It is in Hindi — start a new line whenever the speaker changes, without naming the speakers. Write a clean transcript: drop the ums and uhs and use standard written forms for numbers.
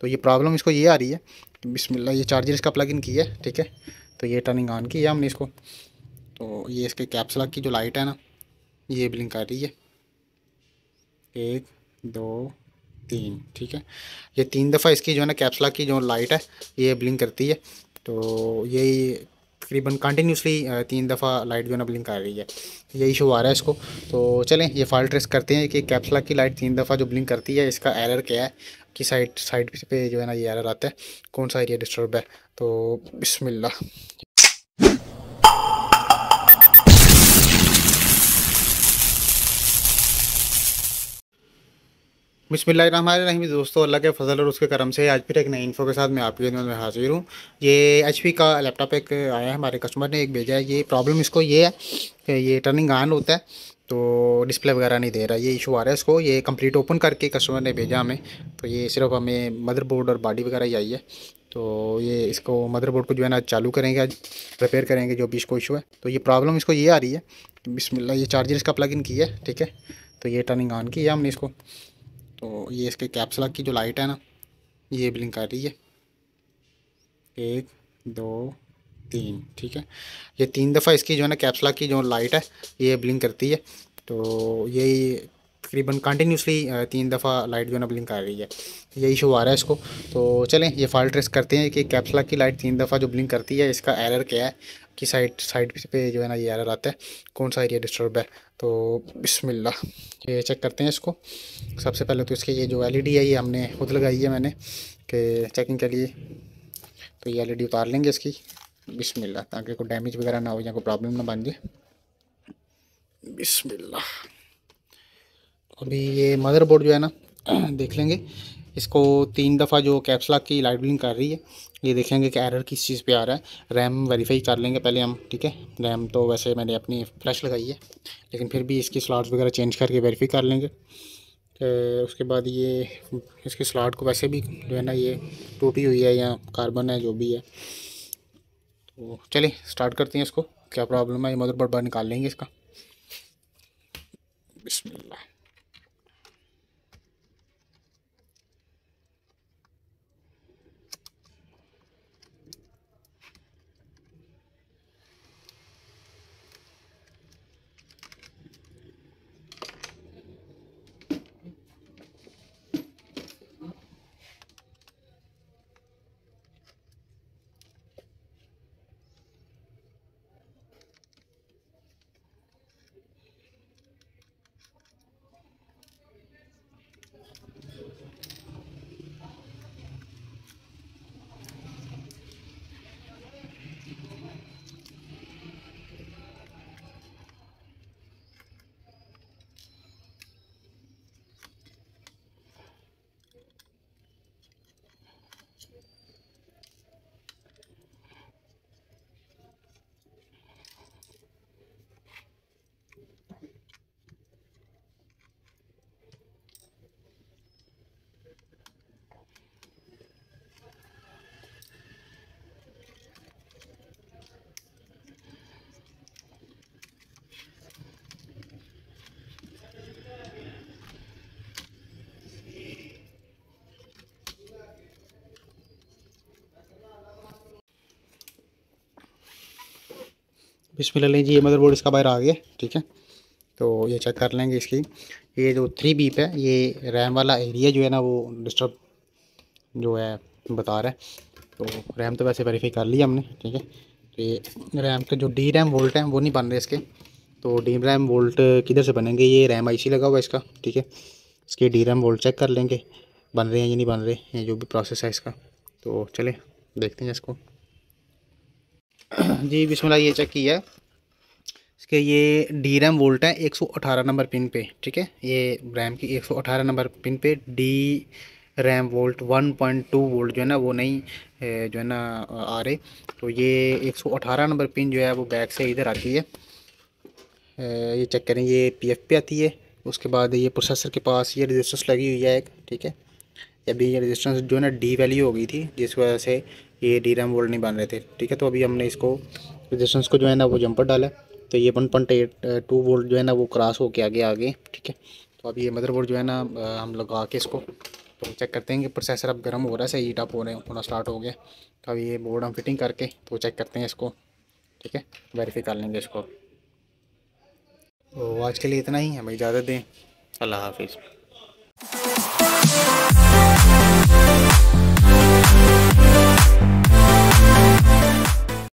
तो ये प्रॉब्लम इसको ये आ रही है। बिस्मिल्लाह, ये चार्जर इसका प्लग इन किया है, ठीक है। तो ये टर्निंग ऑन किया हमने इसको, तो ये इसके कैप्स लॉक की जो लाइट है ना, ये ब्लिंक कर रही है। 1 2 3, ठीक है। ये 3 दफ़ा इसकी जो है ना कैप्स लॉक की जो लाइट है ये ब्लिंक करती है। तो ये तकरीबन कंटिन्यूसली 3 दफ़ा लाइट जो है ना ब्लिंक कर रही है, ये इशू आ रहा है इसको। तो चलें ये फॉल्ट ट्रेस करते हैं कि कैप्स लॉक की लाइट 3 दफ़ा जो ब्लिंक करती है, इसका एरर क्या है, कि साइड साइड पे जो है ना ये एरर आता है, कौन सा एरिया डिस्टर्ब है। तो बिस्मिल्लाह। बिस्मिल्लाहिर्रहमानिर्रहीम। दोस्तों, अल्लाह के फजल और उसके करम से आज फिर एक नई इन्फो के साथ मैं आपकी खिदमत में हाजिर हूँ। ये एचपी का लैपटॉप एक आया है, हमारे कस्टमर ने एक भेजा है। ये प्रॉब्लम इसको ये है कि ये टर्निंग ऑन होता है तो डिस्प्ले वगैरह नहीं दे रहा, ये इशू आ रहा है इसको। ये कंप्लीट ओपन करके कस्टमर ने भेजा हमें, तो ये सिर्फ हमें मदरबोर्ड और बॉडी वगैरह ही आई है। तो ये इसको मदरबोर्ड को जो है ना चालू करेंगे, आज रिपेयर करेंगे जो भी इसको इशू है। तो ये प्रॉब्लम इसको ये आ रही है। बिस्मिल्लाह, ये चार्जर इसका प्लग इन किया है, ठीक है। तो ये टर्निंग ऑन किया हमने इसको, तो ये इसके कैप्स लॉक की जो लाइट है ना, ये ब्लिंक कर रही है। 1 2 3, ठीक है। ये 3 दफ़ा इसकी जो है ना कैप्स लॉक की जो लाइट है ये ब्लिंक करती है। तो ये तकरीबन कंटिन्यूसली 3 दफ़ा लाइट जो है ना ब्लिंक कर रही है, ये इशू आ रहा है इसको। तो चलें ये फॉल्ट ट्रेस करते हैं कि कैप्स लॉक की लाइट 3 दफ़ा जो ब्लिंक करती है, इसका एरर क्या है, कि साइड साइड पे जो है ना ये एरर आता है, कौन सा एरिया डिस्टर्ब है। तो बिस्मिल्लाह, ये चेक करते हैं इसको। सबसे पहले तो इसके ये जो एलईडी है ये हमने खुद लगाई है मैंने, कि चेकिंग के लिए। तो ये एलईडी उतार लेंगे इसकी, बिस्मिल्लाह, ताकि कोई डैमेज वगैरह ना हो या कोई प्रॉब्लम ना बन जाए। बिस्मिल्लाह। अभी ये मदरबोर्ड जो है ना देख लेंगे, इसको 3 दफ़ा जो कैप्स लॉक की लाइट ब्लिंक कर रही है, ये देखेंगे कि एरर किस चीज़ पे आ रहा है। रैम वेरीफाई कर लेंगे पहले हम, ठीक है। रैम तो वैसे मैंने अपनी फ्लैश लगाई है, लेकिन फिर भी इसकी स्लॉट्स वगैरह चेंज करके वेरीफाई कर लेंगे। उसके बाद ये इसके स्लॉट को वैसे भी जो है ना ये टूटी हुई है या कार्बन है जो भी है। तो चलिए स्टार्ट करते हैं इसको, क्या प्रॉब्लम है। ये मदरबोर्ड बाहर निकाल लेंगे इसका, बिस्मिल्लाह। बिस्मिल्लाह जी, ये मदरबोर्ड इसका बाहर आ गया, ठीक है। तो ये चेक कर लेंगे इसकी, ये जो 3 बीप है, ये रैम वाला एरिया जो है ना वो डिस्टर्ब जो है बता रहा है। तो रैम तो वैसे वेरीफाई कर लिया हमने, ठीक है। तो ये रैम के जो डी रैम वोल्ट हैं वो नहीं बन रहे इसके। तो डी रैम वोल्ट किधर से बनेंगे, ये रैम आईसी लगा हुआ है इसका, ठीक है। इसके डी रैम वोल्ट चेक कर लेंगे, बन रहे हैं या नहीं बन रहे, ये जो भी प्रोसेस है इसका। तो चले देखते हैं इसको। जी बिस्मिल्लाह, ये चेक किया है इसके, ये डी रैम वोल्ट है 118 नंबर पिन पे, ठीक है। ये रैम की 118 नंबर पिन पे डी रैम वोल्ट 1.2 वोल्ट जो है ना वो नहीं जो है ना आ रहे। तो ये 118 नंबर पिन जो है वो बैक से इधर आती है। ये चेक करें, ये पीएफ पे आती है। उसके बाद ये प्रोसेसर के पास ये रजिस्टेंस लगी हुई है एक, ठीक है। अभी ये रजिस्टेंस जो है ना डी वैल्यू हो गई थी, जिस वजह से ये डी रैम वोल्ट नहीं बन रहे थे, ठीक है। तो अभी हमने इसको रजिस्टेंस को जो है ना वो जंपर डाला, तो ये 1.82 वोल्ट जो है ना वो क्रॉस होके आगे, ठीक है। तो अभी ये मदरबोर्ड जो है ना हम लगा के इसको तो चेक करते हैं कि प्रोसेसर अब गर्म हो रहा है, सही हीट अप होना स्टार्ट हो गया। तो अब ये बोर्ड हम फिटिंग करके तो चेक करते हैं इसको, ठीक है, वेरीफाई कर लेंगे इसको। तो आज के लिए इतना ही, हमें इजाज़त दें। अल्लाह हाफिज़।